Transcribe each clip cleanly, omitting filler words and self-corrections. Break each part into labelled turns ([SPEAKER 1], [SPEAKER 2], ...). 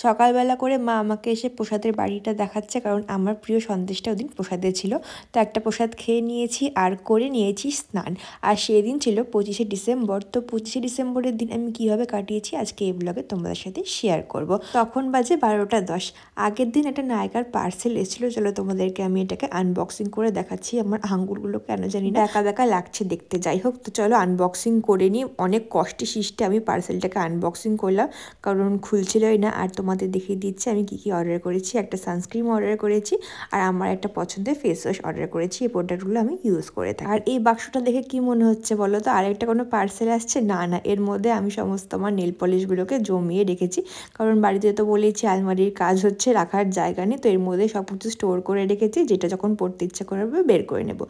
[SPEAKER 1] সকালবেলা করে মা আমাকে এসে প্রসাদের বাড়িটা দেখাচ্ছে, কারণ আমার প্রিয় সন্দেশটা ওদিন প্রসাদে ছিল। তো একটা প্রসাদ খেয়ে নিয়েছি আর করে নিয়েছি স্নান। আর সেদিন ছিল 25শে ডিসেম্বর। তো 25শে ডিসেম্বরের দিন আমি কীভাবে কাটিয়েছি আজকে এই ব্লগে তোমাদের সাথে শেয়ার করব। তখন বাজে 12টা 10। আগের দিন একটা নায়িকার পার্সেল এসেছিলো, চলো তোমাদেরকে আমি এটাকে আনবক্সিং করে দেখাচ্ছি। আমার আঙ্গুলগুলো কেন জানি না একা বেকা লাগছে দেখতে। যাই হোক, তো চলো আনবক্সিং করে নিই। অনেক কষ্টে শিষ্টে আমি পার্সেলটাকে আনবক্সিং করলাম, কারণ খুলছিলই না। আর তোমাদের দেখিয়ে দিচ্ছি আমি কী কী অর্ডার করেছি। একটা সানস্ক্রিন অর্ডার করেছি আর আমার একটা পছন্দের ফেস ওয়াশ অর্ডার করেছি। এই প্রোডাক্টগুলো আমি ইউজ করে থাকি। আর এই বাক্সটা দেখে কি মনে হচ্ছে বলো তো, আরেকটা কোনো পার্সেল আসছে? না না, এর মধ্যে আমি সমস্ত আমার নেল পলিশগুলোকে জমিয়ে রেখেছি, কারণ বাড়িতে তো বলেছি আলমারির কাজ হচ্ছে, রাখার জায়গা নেই। তো এর মধ্যে সব কিছু স্টোর করে রেখেছি, যেটা যখন পড়তে ইচ্ছা করবে বের করে নেব।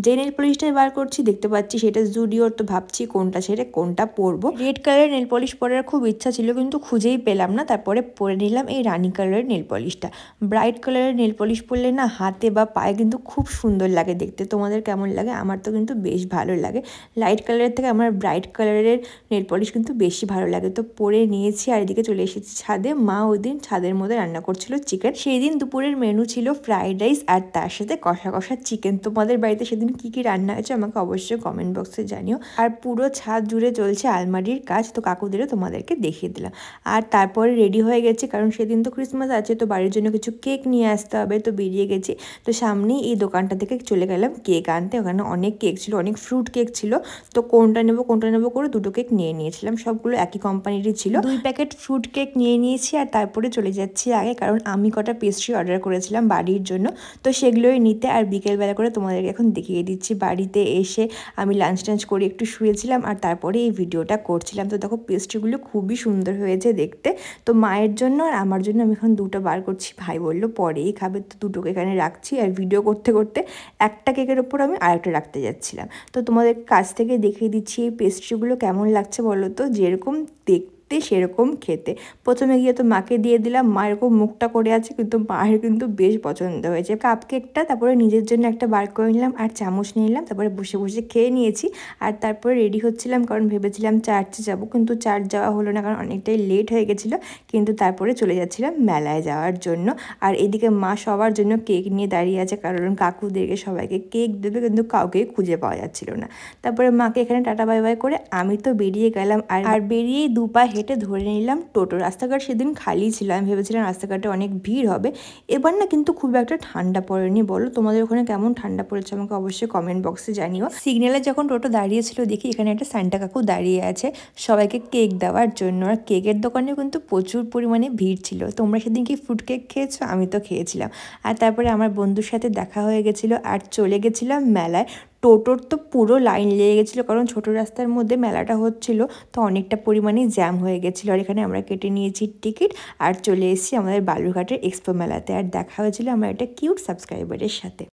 [SPEAKER 1] যে নেল পলিশটাই বার করছি দেখতে পাচ্ছি সেটা জুডিওর, তো ভাবছি কোনটা ছেড়ে কোনটা পরবো। রেড কালারের নেল পলিশ পরার খুব ইচ্ছা ছিল, কিন্তু খুঁজেই পেলাম না। তারপরে পরে নিলাম এই রানি কালারের নেল পলিশটা। ব্রাইট কালারের নেল পলিশ পরলে না হাতে বা পায়ে কিন্তু খুব সুন্দর লাগে দেখতে। তোমাদের কেমন লাগে? আমার তো কিন্তু বেশ ভালো লাগে। লাইট কালারের থেকে আমার ব্রাইট কালারের নেল পলিশ কিন্তু বেশি ভালো লাগে। তো পরে নিয়েছি আর এদিকে চলে এসেছি ছাদে। মা ওই দিন ছাদের মধ্যে রান্না করছিল চিকেন। সেই দিন দুপুরের মেনু ছিল ফ্রাইড রাইস আর তার সাথে কষা কষা চিকেন। তোমাদের বাড়িতে সেদিন কী কী রান্না হয়েছে আমাকে অবশ্যই কমেন্ট বক্সে জানিও। আর পুরো ছাদ জুড়ে চলছে আলমারির কাজ, তো কাকুদেরও তোমাদেরকে দেখিয়ে দিলাম। আর তারপরে রেডি হয়ে গেছি, কারণ সেদিন তো ক্রিসমাস আছে, তো বাড়ির জন্য কিছু কেক নিয়ে আসতে হবে। তো বেরিয়ে গেছি। তো সামনেই এই দোকানটা থেকে চলে গেলাম কেক আনতে। ওখানে অনেক কেক ছিল, অনেক ফ্রুট কেক ছিল। তো কোনটা নেবো করে দুটো কেক নিয়ে নিয়েছিলাম। সবগুলো একই কোম্পানিরই ছিল। 2 প্যাকেট ফ্রুট কেক নিয়ে নিয়েছি আর তারপরে চলে যাচ্ছি আগে, কারণ আমি কটা পেস্ট্রি অর্ডার করেছিলাম বাড়ির জন্য, তো সেগুলোই নিতে। আর বিকেলবেলা করে তোমাদেরকে এখন দেখিয়ে দিচ্ছি। বাড়িতে এসে আমি লাঞ্চ টাঞ্চ করে একটু শুয়েছিলাম আর তারপরে এই ভিডিওটা করছিলাম। তো দেখো পেস্ট্রিগুলো খুবই সুন্দর হয়েছে দেখতে। তো মায়ের জন্য আর আমার জন্য আমি এখন দুটো বার করছি। ভাই বললো পরেই খাবে, তো দুটোকে এখানে রাখছি। আর ভিডিও করতে করতে একটা কেকের ওপর আমি আরেকটা রাখতে যাচ্ছিলাম। তো তোমাদের কাছ থেকে দেখিয়ে দিচ্ছি এই পেস্ট্রিগুলো কেমন লাগছে বলো তো। যেরকম দেখতে সেরকম খেতে। প্রথমে গিয়ে তো মাকে দিয়ে দিলাম, মা এরকম মুখটা করে আছে, কিন্তু মায়ের কিন্তু বেশ পছন্দ হয়েছে কাপ কেকটা। তারপরে নিজের জন্য একটা বার করে নিলাম আর চামচ নিয়ে নিলাম। তারপরে বসে বসে খেয়ে নিয়েছি। আর তারপরে রেডি হচ্ছিলাম, কারণ ভেবেছিলাম চার্চে যাবো, কিন্তু চার্চ যাওয়া হলো না, কারণ অনেকটাই লেট হয়ে গেছিলো। কিন্তু তারপরে চলে যাচ্ছিলাম মেলায় যাওয়ার জন্য। আর এদিকে মা সবার জন্য কেক নিয়ে দাঁড়িয়ে আছে, কারণ কাকুদেরকে সবাইকে কেক দেবে, কিন্তু কাউকে খুঁজে পাওয়া যাচ্ছিল না। তারপরে মাকে এখানে টাটা বাই বাই করে আমি তো বেরিয়ে গেলাম। আর বেরিয়েই 2 পা হেঁটে ধরে নিলাম টোটো। রাস্তাঘাট সেদিন খালি ছিল, আমি ভেবেছিলাম রাস্তাঘাটে অনেক ভিড় হবে। এবার না কিন্তু খুব একটা ঠান্ডা পড়েনি। বলো তোমাদের ওখানে কেমন ঠান্ডা পড়েছে আমাকে অবশ্যই কমেন্ট বক্সে জানিও। সিগন্যালে যখন টোটো দাঁড়িয়েছিল দেখি এখানে একটা সান্টা কাকু দাঁড়িয়ে আছে সবাইকে কেক দেওয়ার জন্য। আর কেকের দোকানে কিন্তু প্রচুর পরিমাণে ভিড় ছিল। তোমরা সেদিন কি ফ্রুট কেক খেয়েছো? আমি তো খেয়েছিলাম। আর তারপরে আমার বন্ধুর সাথে দেখা হয়ে গেছিলো আর চলে গেছিলাম মেলায়। টোটোর তো পুরো লাইন লেগে গেছিলো, কারণ ছোটো রাস্তার মধ্যে মেলাটা হচ্ছিলো, তো অনেকটা পরিমাণে জ্যাম হয়ে গেছিলো। আর এখানে আমরা কেটে নিয়েছি টিকিট আর চলে এসেছি আমাদের বালুরঘাটের এক্সপো মেলাতে। আর দেখা হয়েছিল আমার একটা কিউট সাবস্ক্রাইবারের সাথে।